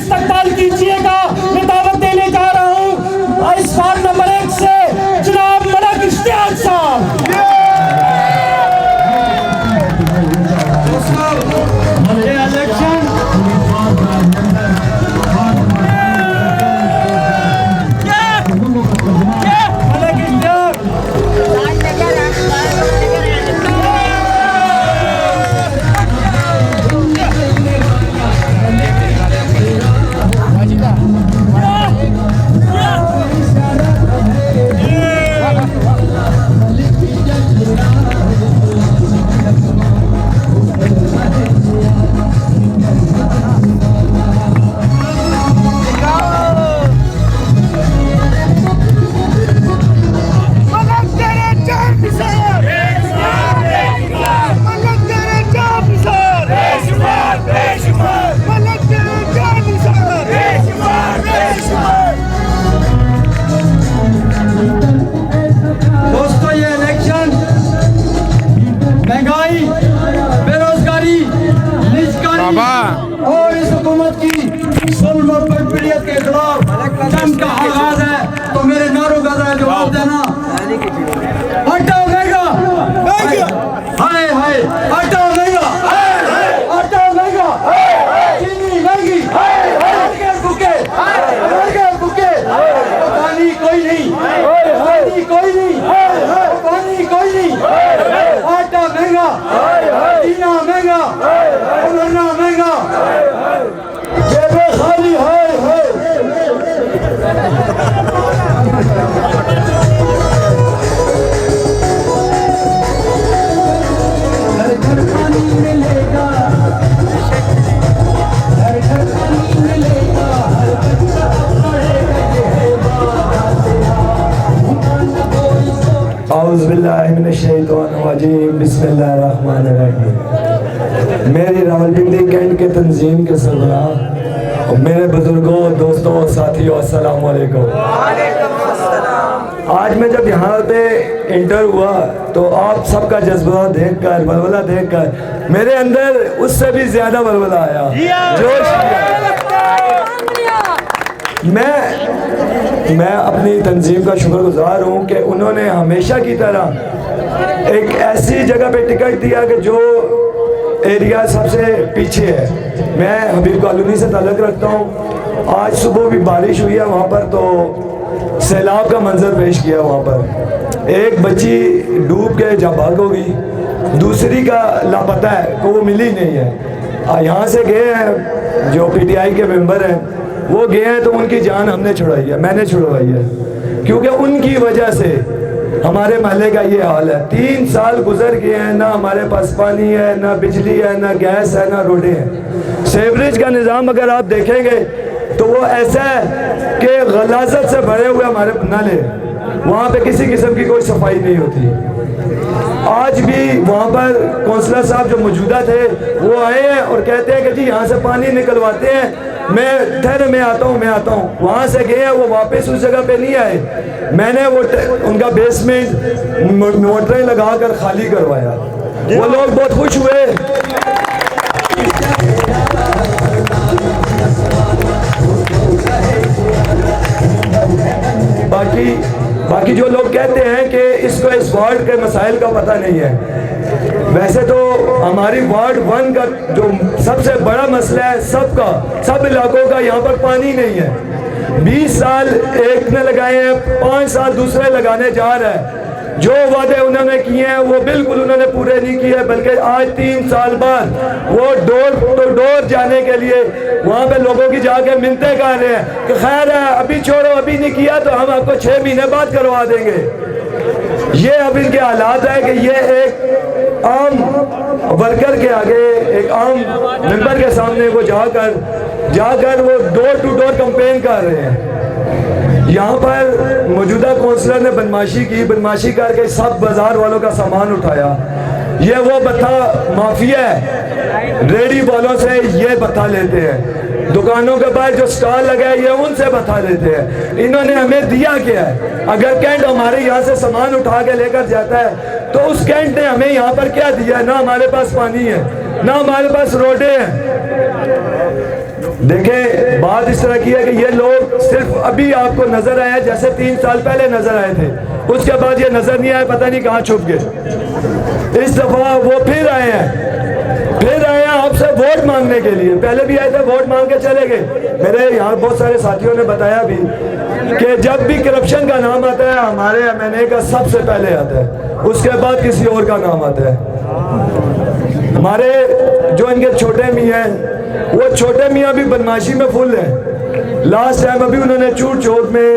استقبال کیجیے گا. میں دعوت دینے جا رہا ہوں اس وارڈ نمبر 1 سے جناب ملک اشتیاق صاحب. اور اس حکومت کی ظلم اور بدبیت کے خلاف جنگ کا آغاز ہے. تو میرے نعروں کا ذرا جواب دینا. آٹا مہنگا, ہائے ہائے آٹا مہنگا, آٹا مہنگا, چینی مہنگی, بھوکے بھوکے, پانی کوئی نہیں, پانی کوئی نہیں, پانی کوئی نہیں. آٹا مہنگا, جینا مہنگا, مرنا مہنگا, جیبیں خالی. ہائے ہائے گھر گھر پانی ملے گا, گھر گھر پانی ملے گا, ہر بچہ پڑھے گا. اعوذ باللہ من الشیطان الرجیم, بسم اللہ الرحمن الرحیم. میری راولپنڈی کینٹ کے تنظیم کے سربراہ اور میرے بزرگوں, دوستوں, ساتھیوں, السلام علیکم. آج میں جب یہاں پہ انٹر ہوا تو آپ سب کا جذبہ دیکھ کر, ولولہ دیکھ کر میرے اندر اس سے بھی زیادہ ولولہ آیا, جوش کیا. میں اپنی تنظیم کا شکر گزار ہوں کہ انہوں نے ہمیشہ کی طرح ایک ایسی جگہ پہ ٹکٹ دیا کہ جو ایریا سب سے پیچھے ہے. میں حبیب کالونی سے تعلق رکھتا ہوں. آج صبح بھی بارش ہوئی ہے وہاں پر, تو سیلاب کا منظر پیش کیا وہاں پر. ایک بچی ڈوب کے جاں بھاگ ہو گئی, دوسری کا لاپتہ ہے کہ وہ ملی نہیں ہے. یہاں سے گئے ہیں جو پی ٹی آئی کے ممبر ہیں, وہ گئے ہیں تو ان کی جان ہم نے چھڑائی ہے, میں نے چھڑوائی ہے, کیونکہ ان کی وجہ سے ہمارے محلے کا یہ حال ہے. 3 سال گزر گئے ہیں, نہ ہمارے پاس پانی ہے, نہ بجلی ہے, نہ گیس ہے, نہ روڈیں ہیں. سیوریج کا نظام اگر آپ دیکھیں گے تو وہ ایسا ہے کہ غلاظت سے بھرے ہوئے ہمارے نالے, وہاں پہ کسی قسم کی کوئی صفائی نہیں ہوتی. آج بھی وہاں پر کونسلر صاحب جو موجودہ تھے وہ آئے ہیں اور کہتے ہیں کہ جی یہاں سے پانی نکلواتے ہیں, میں آتا ہوں. وہاں سے گئے ہیں, وہ واپس اس جگہ پہ نہیں آئے. میں نے وہ ان کا بیسمنٹ موٹریں لگا کر خالی کروایا. وہ لوگ بہت خوش ہوئے. باقی جو لوگ کہتے ہیں کہ اس کو اس وارڈ کے مسائل کا پتہ نہیں ہے, ویسے تو ہماری وارڈ 1 کا جو سب سے بڑا مسئلہ ہے سب علاقوں کا, یہاں پر پانی نہیں ہے. 20 سال ایک نے لگائے ہیں, 5 سال دوسرے لگانے جا رہا ہے. جو وعدے انہوں نے کیے ہیں وہ بالکل انہوں نے پورے نہیں کیے, بلکہ آج 3 سال بعد وہ ڈور ٹو ڈور جانے کے لیے وہاں پہ لوگوں کی جا کے منتیں کر رہے ہیں کہ خیر ہے ابھی چھوڑو, ابھی نہیں کیا تو ہم آپ کو 6 مہینے بعد کروا دیں گے. یہ اب ان کے حالات ہے کہ یہ ایک عام ورکر کے آگے, ایک عام ممبر کے سامنے وہ جا کر وہ ڈور ٹو ڈور کمپین کر رہے ہیں. یہاں پر موجودہ کونسلر نے بدماشی کر کے سب بازار والوں کا سامان اٹھایا. یہ وہ بتہ مافیا ہے, ریڈی والوں سے یہ بتہ لیتے ہیں, دکانوں کے پاس جو سٹال لگا ہے یہ ان سے بتا لیتے ہیں. انہوں نے ہمیں دیا کیا ہے؟ اگر کینٹ ہمارے یہاں سے سامان اٹھا کے لے کر جاتا ہے تو اس کینٹ نے ہمیں یہاں پر کیا دیا ہے؟ نہ ہمارے پاس پانی ہے, نہ ہمارے پاس روڈیں ہیں. دیکھیں بات اس طرح کی ہے کہ یہ لوگ صرف ابھی آپ کو نظر آئے جیسے 3 سال پہلے نظر آئے تھے, اس کے بعد یہ نظر نہیں آئے, پتہ نہیں کہاں چھپ گئے. اس دفعہ وہ پھر آئے ہیں آپ سے ووٹ مانگنے کے لیے. پہلے بھی آئے تھے, ووٹ مانگ کے چلے گئے. میرے یہاں بہت سارے ساتھیوں نے بتایا بھی کہ جب بھی کرپشن کا نام آتا ہے ہمارے MNA کا سب سے پہلے آتا ہے, اس کے بعد کسی اور کا نام آتا ہے. ہمارے جو ان کے چھوٹے میاں ہیں, وہ چھوٹے میاں بھی بدماشی میں فل ہیں. لاسٹ ٹائم ابھی انہوں نے چوٹ چوک میں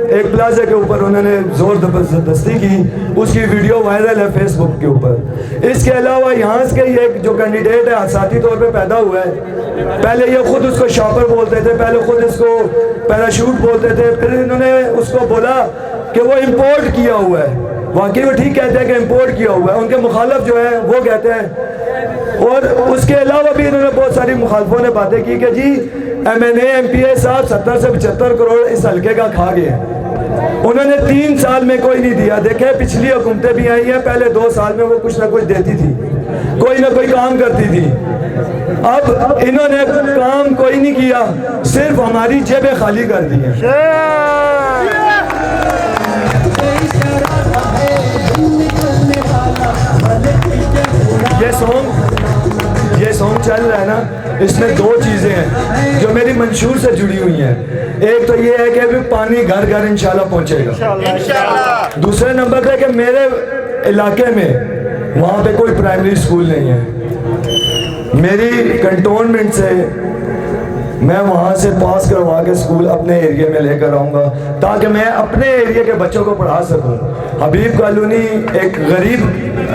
ایک پلازے کے اوپر انہوں نے زور زبردستی کی, اس کی ویڈیو وائرل ہے فیس بک کے اوپر. اس کے علاوہ یہاں کے یہ جو کینڈیڈیٹ ہے ذاتی طور پہ پیدا ہوا ہے, پہلے یہ خود اس کو شاپر بولتے تھے, پہلے خود اس کو پیراشوٹ بولتے تھے, پھر انہوں نے اس کو بولا کہ وہ امپورٹ کیا ہوا ہے. واقعی وہ ٹھیک کہتے ہیں کہ امپورٹ کیا ہوا ہے, ان کے مخالف جو ہے وہ کہتے ہیں. اور اس کے علاوہ بھی انہوں نے بہت ساری مخالفوں نے باتیں کی کہ جی MNA MPA صاحب 70 سے 75 کروڑ اس حلقے کا کھا گئے. انہوں نے 3 سال میں کوئی نہیں دیا. دیکھیں پچھلی حکومتیں بھی آئی ہیں, پہلے 2 سال میں وہ کچھ نہ کچھ دیتی تھی, کوئی نہ کوئی کام کرتی تھی. اب انہوں نے کام کوئی نہیں کیا, صرف ہماری جیبیں خالی کر دی ہیں. یہ سونگ چل رہا ہے نا, اس میں 2 چیزیں ہیں جو میری منشور سے جڑی ہوئی ہیں. ایک تو یہ ہے کہ ابھی پانی گھر گھر انشاءاللہ پہنچے گا. دوسرے نمبر پہ کہ میرے علاقے میں وہاں پہ کوئی پرائمری اسکول نہیں ہے. میری کنٹونمنٹ سے میں وہاں سے پاس کروا کے اسکول اپنے ایریے میں لے کر آؤں گا تاکہ میں اپنے ایریے کے بچوں کو پڑھا سکوں. حبیب کالونی ایک غریب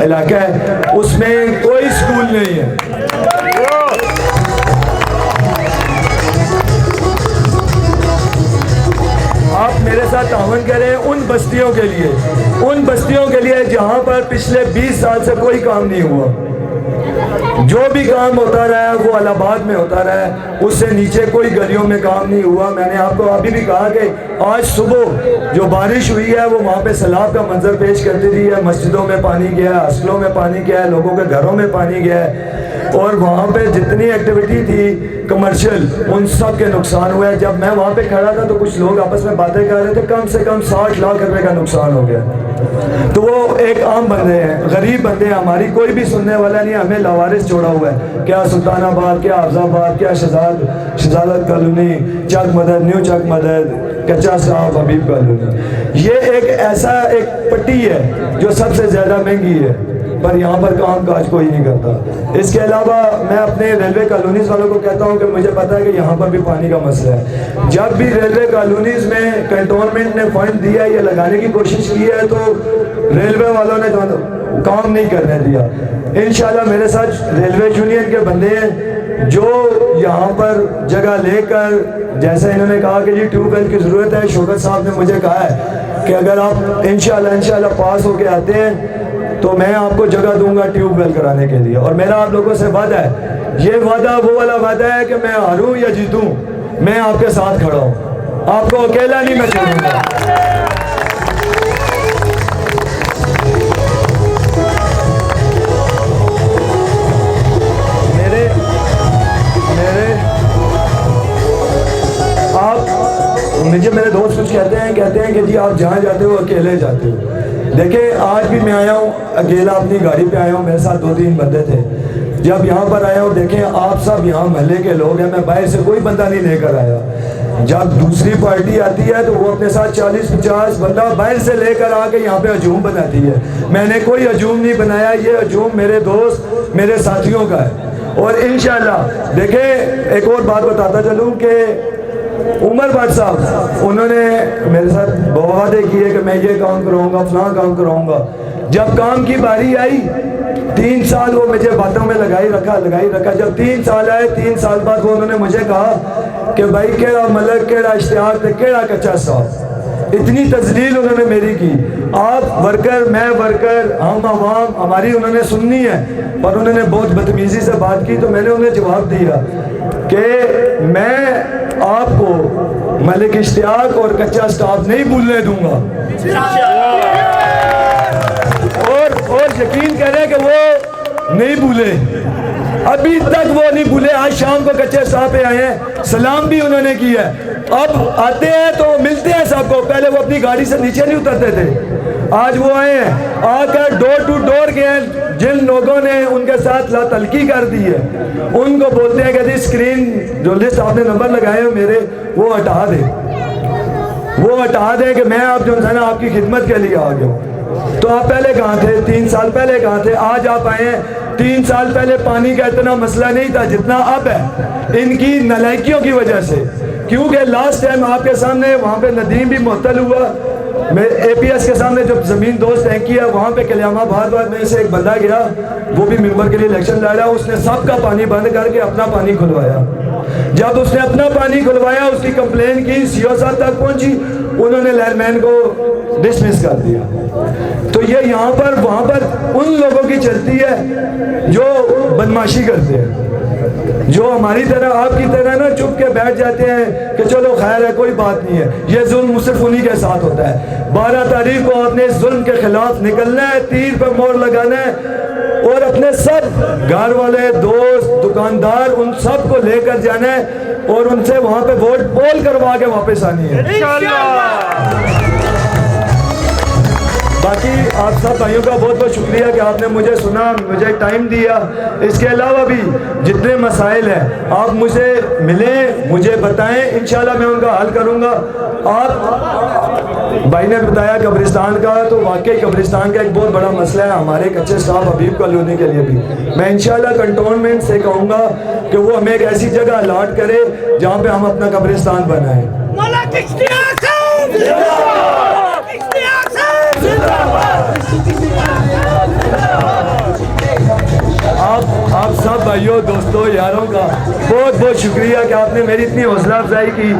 علاقہ ہے, اس میں کوئی اسکول نہیں ہے. آپ میرے ساتھ تعاون کریں ان بستیوں کے لیے جہاں پر پچھلے 20 سال سے کوئی کام نہیں ہوا. جو بھی کام ہوتا رہا ہے وہ الہ آباد میں ہوتا رہا ہے, اس سے نیچے کوئی گلیوں میں کام نہیں ہوا. میں نے آپ کو ابھی بھی کہا کہ آج صبح جو بارش ہوئی ہے وہ وہاں پہ سیلاب کا منظر پیش کرتی رہی ہے. مسجدوں میں پانی گیا ہے, ہاسٹلوں میں پانی گیا ہے, لوگوں کے گھروں میں پانی گیا ہے, اور وہاں پہ جتنی ایکٹیویٹی تھی کمرشل ان سب کے نقصان ہوا ہے. جب میں وہاں پہ کھڑا تھا تو کچھ لوگ آپس میں باتیں کر رہے تھے, کم سے کم 60 لاکھ روپے کا نقصان ہو گیا. تو وہ ایک عام بندے ہیں, غریب بندے ہیں, ہماری کوئی بھی سننے والا نہیں. ہمیں لاوارث چھوڑا ہوا ہے, کیا سلطان آباد, کیا حفظ آباد, کیا شہزادت کالونی, چک مدد, نیو چک مدد, کچا صاحب, حبیب کالونی. یہ ایک ایسا ایک پٹی ہے جو سب سے زیادہ مہنگی ہے, پر یہاں پر کام کاج کوئی نہیں کرتا. اس کے علاوہ میں اپنے ریلوے کالونیز والوں کو کہتا ہوں کہ مجھے پتا ہے کہ یہاں پر بھی پانی کا مسئلہ ہے. جب بھی ریلوے کالونیز میں کنٹونمنٹ نے فنڈ دیا, یہ لگانے کی کوشش کی ہے, تو ریلوے والوں نے کام نہیں کرنے دیا. انشاءاللہ میرے ساتھ ریلوے یونین کے بندے ہیں جو یہاں پر جگہ لے کر, جیسے انہوں نے کہا کہ جی ٹیوب ویل کی ضرورت ہے, شوکت صاحب نے مجھے کہا ہے کہ اگر آپ انشاءاللہ پاس ہو کے آتے ہیں تو میں آپ کو جگہ دوں گا ٹیوب ویل کرانے کے لیے. اور میرا آپ لوگوں سے وعدہ ہے, یہ وعدہ وہ والا وعدہ ہے کہ میں ہاروں یا جیتوں میں آپ کے ساتھ کھڑا ہوں, آپ کو اکیلا نہیں میں چھوڑوں گا. مجھے میرے دوست کچھ کہتے ہیں کہ جی آپ جہاں جاتے ہو اکیلے جاتے ہو. دیکھیں آج بھی میں آیا ہوں اکیلا, اپنی گاڑی پہ آیا ہوں, میرے ساتھ 2-3 بندے تھے. جب یہاں پر آیا ہوں, دیکھیں آپ سب یہاں محلے کے لوگ ہیں, میں باہر سے کوئی بندہ نہیں لے کر آیا. جب دوسری پارٹی آتی ہے تو وہ اپنے ساتھ 40-50 بندہ باہر سے لے کر آ کے یہاں پہ ہجوم بناتی ہے. میں نے کوئی ہجوم نہیں بنایا, یہ ہجوم میرے دوست میرے ساتھیوں کا ہے. اور انشاءاللہ دیکھیں ایک اور بات بتاتا چلوں کہ عمر بٹ صاحب انہوں نے میرے ساتھ بہت وعدے کیے کہ میں یہ کام کراؤں گا, فلاں کام کراؤں گا. جب کام کی باری آئی 3 سال وہ مجھے باتوں میں لگائی رکھا. جب 3 سال آئے, 3 سال بعد وہ انہوں نے مجھے کہا کہ بھائی کیڑا ملک, کیڑا اشتیاق تے کیڑا کچا صاحب. اتنی تذلیل انہوں نے میری کی. آپ ورکر, میں ورکر, ہم عوام, ہماری انہوں نے سننی ہے, پر انہوں نے بہت بدتمیزی سے بات کی. تو میں نے انہیں جواب دیا کہ میں آپ کو ملک اشتیاق اور کچا سٹاف نہیں بھولنے دوں گا. اور یقین کریں کہ وہ نہیں بھولے. ابھی تک وہ نہیں بھولے. آج شام کو کچے صاحب پہ آئے ہیں, سلام بھی انہوں نے کیا ہے. اب آتے ہیں تو ملتے ہیں سب کو. پہلے وہ اپنی گاڑی سے نیچے نہیں اترتے تھے, آج وہ آئے ہیں, آ کر ڈور ٹو ڈور گئے ہیں. جن لوگوں نے ان کے ساتھ لا تلقی کر دی ہے ان کو بولتے ہیں کہ جی اسکرین جو لسٹ آپ نے نمبر لگائے ہیں میرے, وہ ہٹا دیں, وہ ہٹا دیں کہ میں آپ جو ہے نا آپ کی خدمت کے لیے آ گیا ہوں. تو آپ پہلے کہاں تھے؟ 3 سال پہلے کہاں تھے؟ آج آپ آئے ہیں. 3 سال پہلے پانی کا اتنا مسئلہ نہیں تھا جتنا اب ہے, ان کی نالائکیوں کی وجہ سے. کیونکہ لاسٹ ٹائم آپ کے سامنے وہاں پہ ندیم بھی معطل ہوا, میں اے پی ایس کے سامنے جو زمین دوست ٹینکی ہے وہاں پہ کلیامہ بار میں سے ایک بندہ گیا, وہ بھی ممبر کے لیے الیکشن لڑا, اس نے سب کا پانی بند کر کے اپنا پانی کھلوایا. جب اس نے اپنا پانی کھلوایا, اس کی کمپلین کی, سی او صاحب تک پہنچی, انہوں نے لائن مین کو ڈسمس کر دیا. تو یہ یہاں پر وہاں پر ان لوگوں کی چلتی ہے جو بدماشی کرتے ہیں, جو ہماری طرح آپ کی طرح نا چپ کے بیٹھ جاتے ہیں کہ چلو خیر ہے کوئی بات نہیں ہے. یہ ظلم صرف انہی کے ساتھ ہوتا ہے. 12 تاریخ کو آپ نے اس ظلم کے خلاف نکلنا ہے, تیر پہ مور لگانا ہے, اور اپنے سب گھر والے, دوست, دکاندار, ان سب کو لے کر جانا ہے اور ان سے وہاں پہ ووٹ پول کروا کے واپس آنی ہے انشاءاللہ. باقی آپ سب بھائیوں کا بہت بہت شکریہ کہ آپ نے مجھے سنا, مجھے ٹائم دیا. اس کے علاوہ بھی جتنے مسائل ہیں آپ مجھے ملیں, مجھے بتائیں, انشاءاللہ میں ان کا حل کروں گا. آپ بھائی نے بتایا قبرستان کا, تو واقعی قبرستان کا ایک بہت بڑا مسئلہ ہے ہمارے کچے اسٹاف حبیب کالونی کے لیے بھی. میں انشاءاللہ کنٹونمنٹ سے کہوں گا کہ وہ ہمیں ایک ایسی جگہ الاٹ کرے جہاں پہ ہم اپنا قبرستان بنائیں. آپ سب بھائیوں, دوستوں, یاروں کا بہت بہت شکریہ کہ آپ نے میری اتنی حوصلہ افزائی کی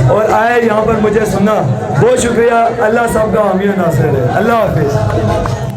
اور آئے یہاں پر مجھے سنا. بہت شکریہ. اللہ سب کا حامی و ناصر ہے. اللہ حافظ.